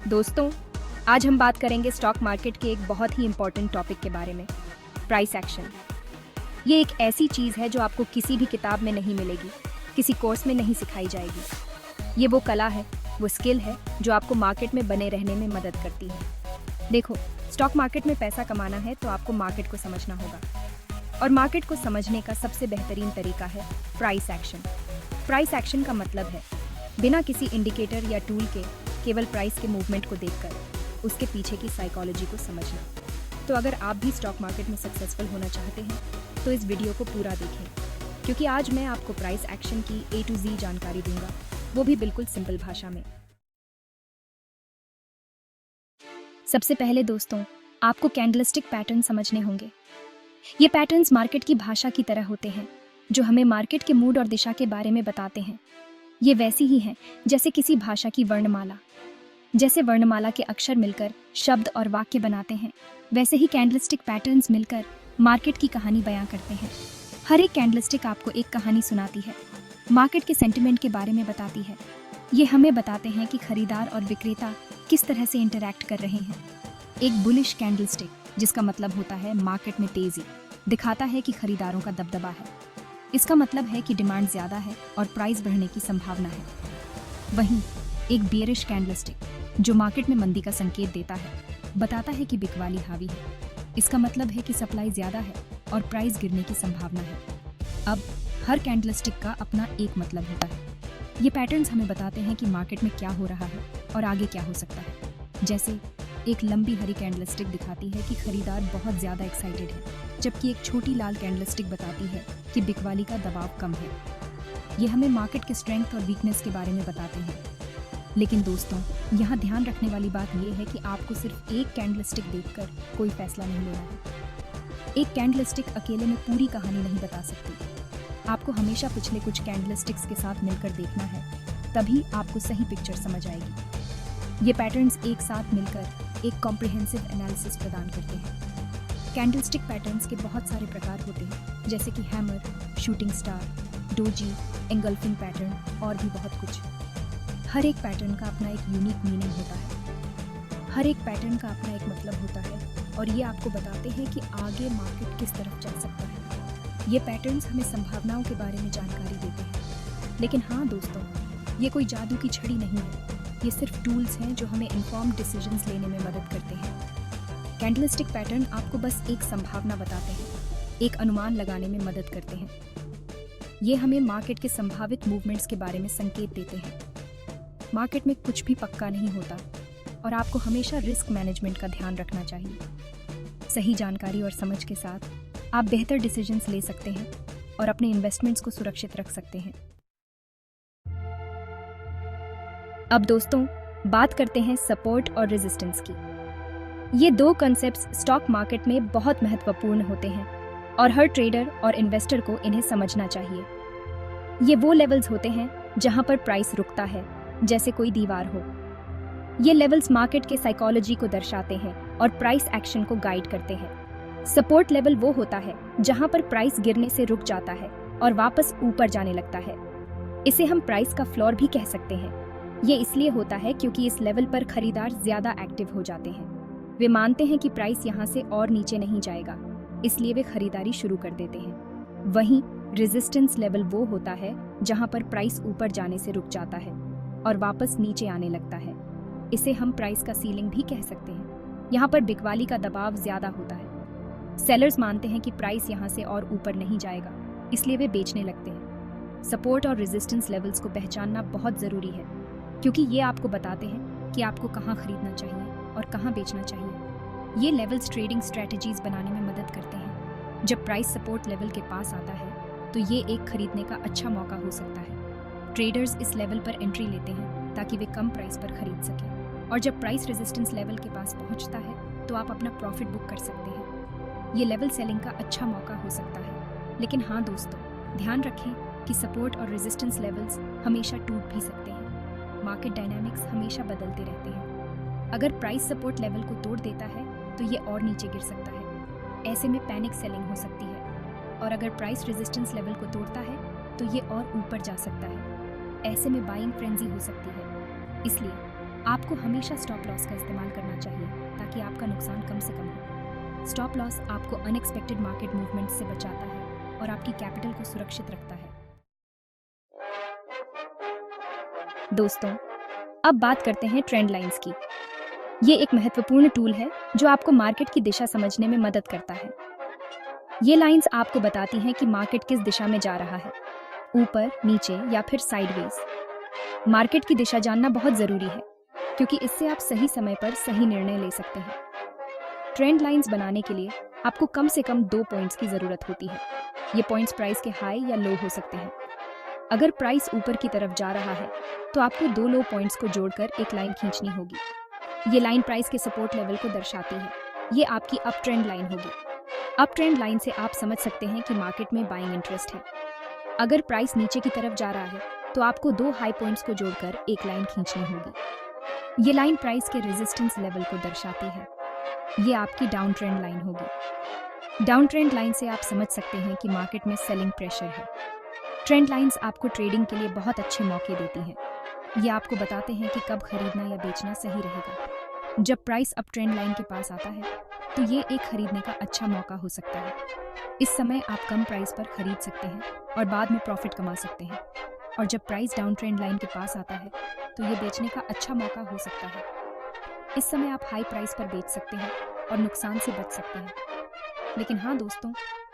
दोस्तों, आज हम बात करेंगे स्टॉक मार्केट के एक बहुत ही इम्पोर्टेंट टॉपिक के बारे में, प्राइस एक्शन। ये एक ऐसी चीज़ है जो आपको किसी भी किताब में नहीं मिलेगी, किसी कोर्स में नहीं सिखाई जाएगी। ये वो कला है, वो स्किल है जो आपको मार्केट में बने रहने में मदद करती है। देखो, स्टॉक मार्केट में पैसा कमाना है तो आपको मार्केट को समझना होगा, और मार्केट को समझने का सबसे बेहतरीन तरीका है प्राइस एक्शन। प्राइस एक्शन का मतलब है बिना किसी इंडिकेटर या टूल के केवल प्राइस के मूवमेंट को देखकर उसके पीछे की साइकोलॉजी को समझना। तो अगर आप भी स्टॉक मार्केट में सक्सेसफुल होना चाहते हैं तो इस वीडियो को पूरा देखें, क्योंकि आज मैं आपको प्राइस एक्शन की A to Z जानकारी दूंगा, वो भी बिल्कुल सिंपल भाषा में। सबसे पहले दोस्तों, आपको कैंडलस्टिक पैटर्न समझने होंगे। ये पैटर्न्स मार्केट की भाषा की तरह होते हैं, जो हमें मार्केट के मूड और दिशा के बारे में बताते हैं। ये वैसी ही हैं जैसे किसी भाषा की वर्णमाला। जैसे वर्णमाला के अक्षर मिलकर शब्द और वाक्य बनाते हैं, वैसे ही कैंडलस्टिक पैटर्न्स मिलकर मार्केट की कहानी बयां करते हैं। हर एक कैंडलस्टिक आपको एक कहानी सुनाती है, मार्केट के सेंटिमेंट के बारे में बताती है। ये हमें बताते हैं कि खरीदार और विक्रेता किस तरह से इंटरैक्ट कर रहे हैं। एक बुलिश कैंडलस्टिक, जिसका मतलब होता है मार्केट में तेजी, दिखाता है कि खरीदारों का दबदबा है। इसका मतलब है कि डिमांड ज़्यादा है और प्राइस बढ़ने की संभावना है। वहीं एक बेयरिश कैंडलस्टिक, जो मार्केट में मंदी का संकेत देता है, बताता है कि बिकवाली हावी है। इसका मतलब है कि सप्लाई ज़्यादा है और प्राइस गिरने की संभावना है। अब हर कैंडलस्टिक का अपना एक मतलब होता है। ये पैटर्न्स हमें बताते हैं कि मार्केट में क्या हो रहा है और आगे क्या हो सकता है। जैसे एक लंबी हरी कैंडलस्टिक दिखाती है कि खरीदार बहुत ज़्यादा एक्साइटेड है, जबकि एक छोटी लाल कैंडलस्टिक बताती है कि बिकवाली का दबाव कम है। ये हमें मार्केट के स्ट्रेंथ और वीकनेस के बारे में बताते हैं। लेकिन दोस्तों, यहाँ ध्यान रखने वाली बात यह है कि आपको सिर्फ एक कैंडलस्टिक देखकर कोई फैसला नहीं लेना है। एक कैंडलस्टिक अकेले में पूरी कहानी नहीं बता सकती। आपको हमेशा पिछले कुछ कैंडलस्टिक्स के साथ मिलकर देखना है, तभी आपको सही पिक्चर समझ आएगी। ये पैटर्न्स एक साथ मिलकर एक कॉम्प्रिहेंसिव एनालिसिस प्रदान करते हैं। कैंडलस्टिक पैटर्न्स के बहुत सारे प्रकार होते हैं, जैसे कि hammer, shooting star, doji, engulfing pattern और भी बहुत कुछ। हर एक पैटर्न का अपना एक यूनिक मीनिंग होता है। हर एक पैटर्न का अपना एक मतलब होता है, और ये आपको बताते हैं कि आगे मार्केट किस तरफ चल सकता है। ये पैटर्न्स हमें संभावनाओं के बारे में जानकारी देते हैं। लेकिन हाँ दोस्तों, ये कोई जादू की छड़ी नहीं है। ये सिर्फ टूल्स हैं जो हमें इन्फॉर्म्ड डिसीजंस लेने में मदद करते हैं। कैंडलस्टिक पैटर्न आपको बस एक संभावना बताते हैं, एक अनुमान लगाने में मदद करते हैं। ये हमें मार्केट के संभावित मूवमेंट्स के बारे में संकेत देते हैं। मार्केट में कुछ भी पक्का नहीं होता, और आपको हमेशा रिस्क मैनेजमेंट का ध्यान रखना चाहिए। सही जानकारी और समझ के साथ आप बेहतर डिसीजंस ले सकते हैं और अपने इन्वेस्टमेंट्स को सुरक्षित रख सकते हैं। अब दोस्तों, बात करते हैं सपोर्ट और रेजिस्टेंस की। ये दो कॉन्सेप्ट्स स्टॉक मार्केट में बहुत महत्वपूर्ण होते हैं, और हर ट्रेडर और इन्वेस्टर को इन्हें समझना चाहिए। ये वो लेवल्स होते हैं जहां पर प्राइस रुकता है, जैसे कोई दीवार हो। ये लेवल्स मार्केट के साइकोलॉजी को दर्शाते हैं और प्राइस एक्शन को गाइड करते हैं। सपोर्ट लेवल वो होता है जहां पर प्राइस गिरने से रुक जाता है और वापस ऊपर जाने लगता है। इसे हम प्राइस का फ्लोर भी कह सकते हैं। ये इसलिए होता है क्योंकि इस लेवल पर खरीदार ज्यादा एक्टिव हो जाते हैं। वे मानते हैं कि प्राइस यहाँ से और नीचे नहीं जाएगा, इसलिए वे खरीदारी शुरू कर देते हैं। वहीं रेजिस्टेंस लेवल वो होता है जहाँ पर प्राइस ऊपर जाने से रुक जाता है और वापस नीचे आने लगता है। इसे हम प्राइस का सीलिंग भी कह सकते हैं। यहाँ पर बिकवाली का दबाव ज्यादा होता है। सेलर्स मानते हैं कि प्राइस यहाँ से और ऊपर नहीं जाएगा, इसलिए वे बेचने लगते हैं। सपोर्ट और रेजिस्टेंस लेवल्स को पहचानना बहुत जरूरी है, क्योंकि ये आपको बताते हैं कि आपको कहाँ खरीदना चाहिए और कहाँ बेचना चाहिए। ये लेवल्स ट्रेडिंग स्ट्रेटजीज बनाने में मदद करते हैं। जब प्राइस सपोर्ट लेवल के पास आता है तो ये एक खरीदने का अच्छा मौका हो सकता है। ट्रेडर्स इस लेवल पर एंट्री लेते हैं ताकि वे कम प्राइस पर खरीद सकें, और जब प्राइस रेजिस्टेंस लेवल के पास पहुंचता है तो आप अपना प्रॉफिट बुक कर सकते हैं। ये लेवल सेलिंग का अच्छा मौका हो सकता है। लेकिन हाँ दोस्तों, ध्यान रखें कि सपोर्ट और रेजिस्टेंस लेवल्स हमेशा टूट भी सकते हैं। मार्केट डायनामिक्स हमेशा बदलते रहते हैं। अगर प्राइस सपोर्ट लेवल को तोड़ देता है तो ये और नीचे गिर सकता है। ऐसे में पैनिक सेलिंग हो सकती है, और अगर प्राइस रेजिस्टेंस लेवल को तोड़ता है तो ये और ऊपर जा सकता है। ऐसे में बाइंग फ्रेंजी हो सकती है। इसलिए आपको हमेशा स्टॉप लॉस का इस्तेमाल करना चाहिए ताकि आपका नुकसान कम से कम हो। स्टॉप लॉस आपको अनएक्सपेक्टेड मार्केट मूवमेंट से बचाता है और आपकी कैपिटल को सुरक्षित रखता है। दोस्तों, अब बात करते हैं ट्रेंड लाइंस की। ये एक महत्वपूर्ण टूल है जो आपको मार्केट की दिशा समझने में मदद करता है। ये लाइंस आपको बताती हैं कि मार्केट किस दिशा में जा रहा है, ऊपर, नीचे या फिर साइडवेज। मार्केट की दिशा जानना बहुत जरूरी है क्योंकि इससे आप सही समय पर सही निर्णय ले सकते हैं। ट्रेंड लाइंस बनाने के लिए आपको कम से कम 2 पॉइंट्स की जरूरत होती है। ये पॉइंट्स प्राइस के हाई या लो हो सकते हैं। अगर प्राइस ऊपर की तरफ जा रहा है तो आपको 2 लो पॉइंट्स को जोड़कर एक लाइन खींचनी होगी। ये लाइन प्राइस के सपोर्ट लेवल को दर्शाती है। ये आपकी अप ट्रेंड लाइन होगी। अप ट्रेंड लाइन से आप समझ सकते हैं कि मार्केट में बाइंग इंटरेस्ट है। अगर प्राइस नीचे की तरफ जा रहा है तो आपको 2 हाई पॉइंट्स को जोड़कर एक लाइन खींचनी होगी। ये लाइन प्राइस के रेजिस्टेंस लेवल को दर्शाती है। ये आपकी डाउन ट्रेंड लाइन होगी। डाउन ट्रेंड लाइन से आप समझ सकते हैं कि मार्केट में सेलिंग प्रेशर है। ट्रेंड लाइंस आपको ट्रेडिंग के लिए बहुत अच्छे मौके देती हैं। ये आपको बताते हैं कि कब खरीदना या बेचना सही रहेगा। जब प्राइस अप ट्रेंड लाइन के पास आता है तो ये एक खरीदने का अच्छा मौका हो सकता है। इस समय आप कम प्राइस पर खरीद सकते हैं और बाद में प्रॉफिट कमा सकते हैं। और जब प्राइस डाउन ट्रेंड लाइन के पास आता है तो ये बेचने का अच्छा मौका हो सकता है। इस समय आप हाई प्राइस पर बेच सकते हैं और नुकसान से बच सकते हैं। लेकिन हाँ दोस्तों,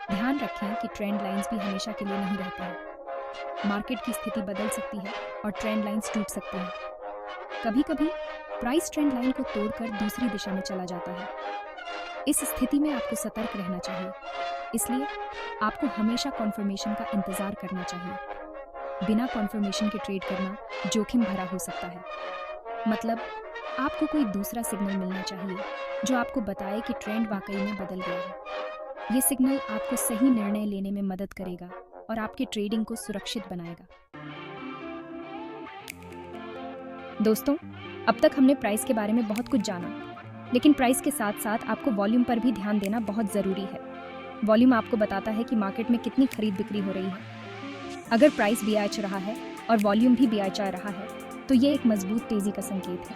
ध्यान रखें कि ट्रेंड लाइंस भी हमेशा के लिए नहीं रहती हैं। मार्केट की स्थिति बदल सकती है और ट्रेंड लाइंस टूट सकते हैं। कभी कभी प्राइस ट्रेंड लाइन को तोड़कर दूसरी दिशा में चला जाता है। इस स्थिति में आपको सतर्क रहना चाहिए। इसलिए आपको हमेशा कॉन्फर्मेशन का इंतजार करना चाहिए। बिना कॉन्फर्मेशन के ट्रेड करना जोखिम भरा हो सकता है। मतलब आपको कोई दूसरा सिग्नल मिलना चाहिए जो आपको बताए कि ट्रेंड वाकई में बदल गया है। ये सिग्नल आपको सही निर्णय लेने में मदद करेगा और आपके ट्रेडिंग को सुरक्षित बनाएगा। दोस्तों, अब तक हमने प्राइस के बारे में बहुत कुछ जाना, लेकिन प्राइस के साथ साथ आपको वॉल्यूम पर भी ध्यान देना बहुत ज़रूरी है। वॉल्यूम आपको बताता है कि मार्केट में कितनी खरीद बिक्री हो रही है। अगर प्राइस BIH रहा है और वॉल्यूम भी BIH आ रहा है तो ये एक मजबूत तेज़ी का संकेत है।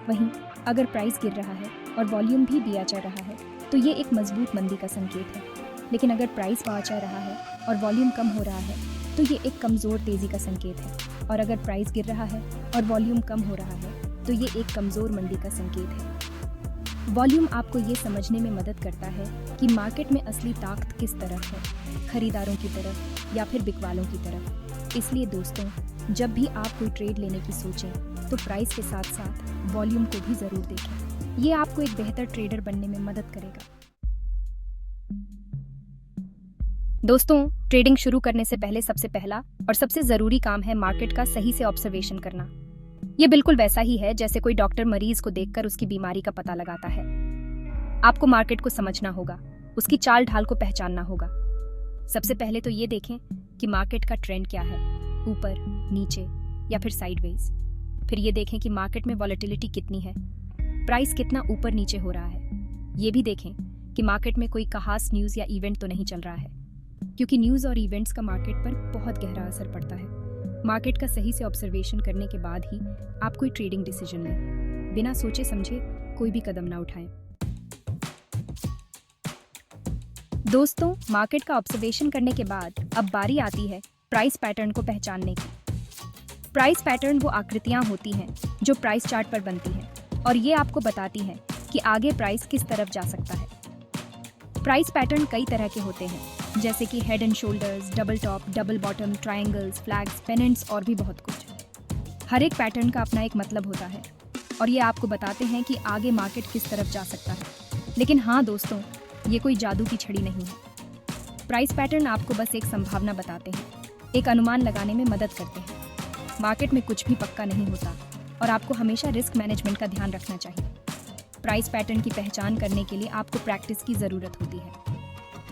वहीं अगर प्राइस गिर रहा है और वॉल्यूम भी BIH आ रहा है तो ये एक मजबूत मंदी का संकेत है। लेकिन अगर प्राइस BIH आ रहा है और वॉल्यूम कम हो रहा है तो ये एक कमज़ोर तेज़ी का संकेत है। और अगर प्राइस गिर रहा है और वॉल्यूम कम हो रहा है तो ये एक कमज़ोर मंदी का संकेत है। वॉल्यूम आपको ये समझने में मदद करता है कि मार्केट में असली ताकत किस तरफ है, खरीदारों की तरफ या फिर बिकवालों की तरफ। इसलिए दोस्तों, जब भी आप कोई ट्रेड लेने की सोचें तो प्राइस के साथ साथ वॉल्यूम को भी ज़रूर देखें। ये आपको एक बेहतर ट्रेडर बनने में मदद करेगा। दोस्तों, ट्रेडिंग शुरू करने से पहले सबसे पहला और सबसे ज़रूरी काम है मार्केट का सही से ऑब्जर्वेशन करना। ये बिल्कुल वैसा ही है जैसे कोई डॉक्टर मरीज को देखकर उसकी बीमारी का पता लगाता है। आपको मार्केट को समझना होगा, उसकी चाल ढाल को पहचानना होगा। सबसे पहले तो ये देखें कि मार्केट का ट्रेंड क्या है, ऊपर, नीचे या फिर साइडवेज। फिर ये देखें कि मार्केट में वॉलेटिलिटी कितनी है, प्राइस कितना ऊपर नीचे हो रहा है। ये भी देखें कि मार्केट में कोई खास न्यूज़ या इवेंट तो नहीं चल रहा है, क्योंकि न्यूज़ और इवेंट्स का मार्केट पर बहुत गहरा असर पड़ता है। मार्केट का सही से ऑब्जर्वेशन करने के बाद ही आप कोई ट्रेडिंग डिसीजन लें। बिना सोचे समझे कोई भी कदम ना उठाएं। दोस्तों, मार्केट का ऑब्जर्वेशन करने के बाद अब बारी आती है प्राइस पैटर्न को पहचानने की। प्राइस पैटर्न वो आकृतियां होती हैं जो प्राइस चार्ट पर बनती हैं और ये आपको बताती हैं कि आगे प्राइस किस तरफ जा सकता है। प्राइस पैटर्न कई तरह के होते हैं, जैसे कि head and shoulders, double top, double bottom, triangles, flags, pennants और भी बहुत कुछ। हर एक पैटर्न का अपना एक मतलब होता है और ये आपको बताते हैं कि आगे मार्केट किस तरफ जा सकता है। लेकिन हाँ दोस्तों, ये कोई जादू की छड़ी नहीं है। प्राइस पैटर्न आपको बस एक संभावना बताते हैं, एक अनुमान लगाने में मदद करते हैं। मार्केट में कुछ भी पक्का नहीं होता और आपको हमेशा रिस्क मैनेजमेंट का ध्यान रखना चाहिए। प्राइस पैटर्न की पहचान करने के लिए आपको प्रैक्टिस की ज़रूरत होती है।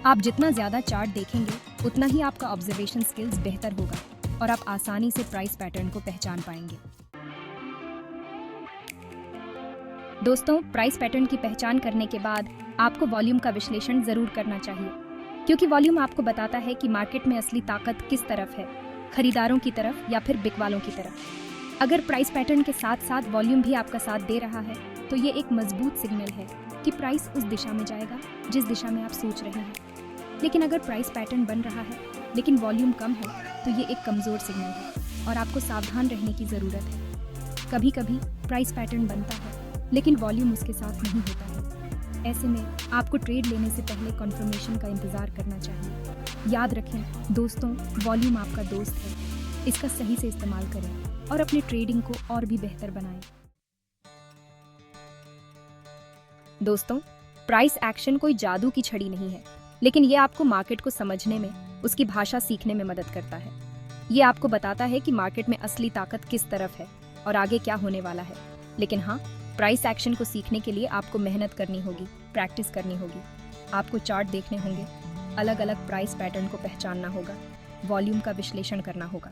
आप जितना ज़्यादा चार्ट देखेंगे उतना ही आपका ऑब्जर्वेशन स्किल्स बेहतर होगा और आप आसानी से प्राइस पैटर्न को पहचान पाएंगे। दोस्तों, प्राइस पैटर्न की पहचान करने के बाद आपको वॉल्यूम का विश्लेषण ज़रूर करना चाहिए, क्योंकि वॉल्यूम आपको बताता है कि मार्केट में असली ताकत किस तरफ है, खरीदारों की तरफ या फिर बिकवालों की तरफ। अगर प्राइस पैटर्न के साथ साथ वॉल्यूम भी आपका साथ दे रहा है तो ये एक मजबूत सिग्नल है कि प्राइस उस दिशा में जाएगा जिस दिशा में आप सोच रहे हैं। लेकिन अगर प्राइस पैटर्न बन रहा है लेकिन वॉल्यूम कम है तो ये एक कमज़ोर सिग्नल है और आपको सावधान रहने की ज़रूरत है। कभी कभी प्राइस पैटर्न बनता है लेकिन वॉल्यूम उसके साथ नहीं होता है। ऐसे में आपको ट्रेड लेने से पहले कन्फर्मेशन का इंतज़ार करना चाहिए। याद रखें दोस्तों, वॉल्यूम आपका दोस्त है, इसका सही से इस्तेमाल करें और अपने ट्रेडिंग को और भी बेहतर बनाएं। दोस्तों, प्राइस एक्शन कोई जादू की छड़ी नहीं है, लेकिन ये आपको मार्केट को समझने में, उसकी भाषा सीखने में मदद करता है। ये आपको बताता है कि मार्केट में असली ताकत किस तरफ है और आगे क्या होने वाला है। लेकिन हाँ, प्राइस एक्शन को सीखने के लिए आपको मेहनत करनी होगी, प्रैक्टिस करनी होगी। आपको चार्ट देखने होंगे, अलग अलग प्राइस पैटर्न को पहचानना होगा, वॉल्यूम का विश्लेषण करना होगा।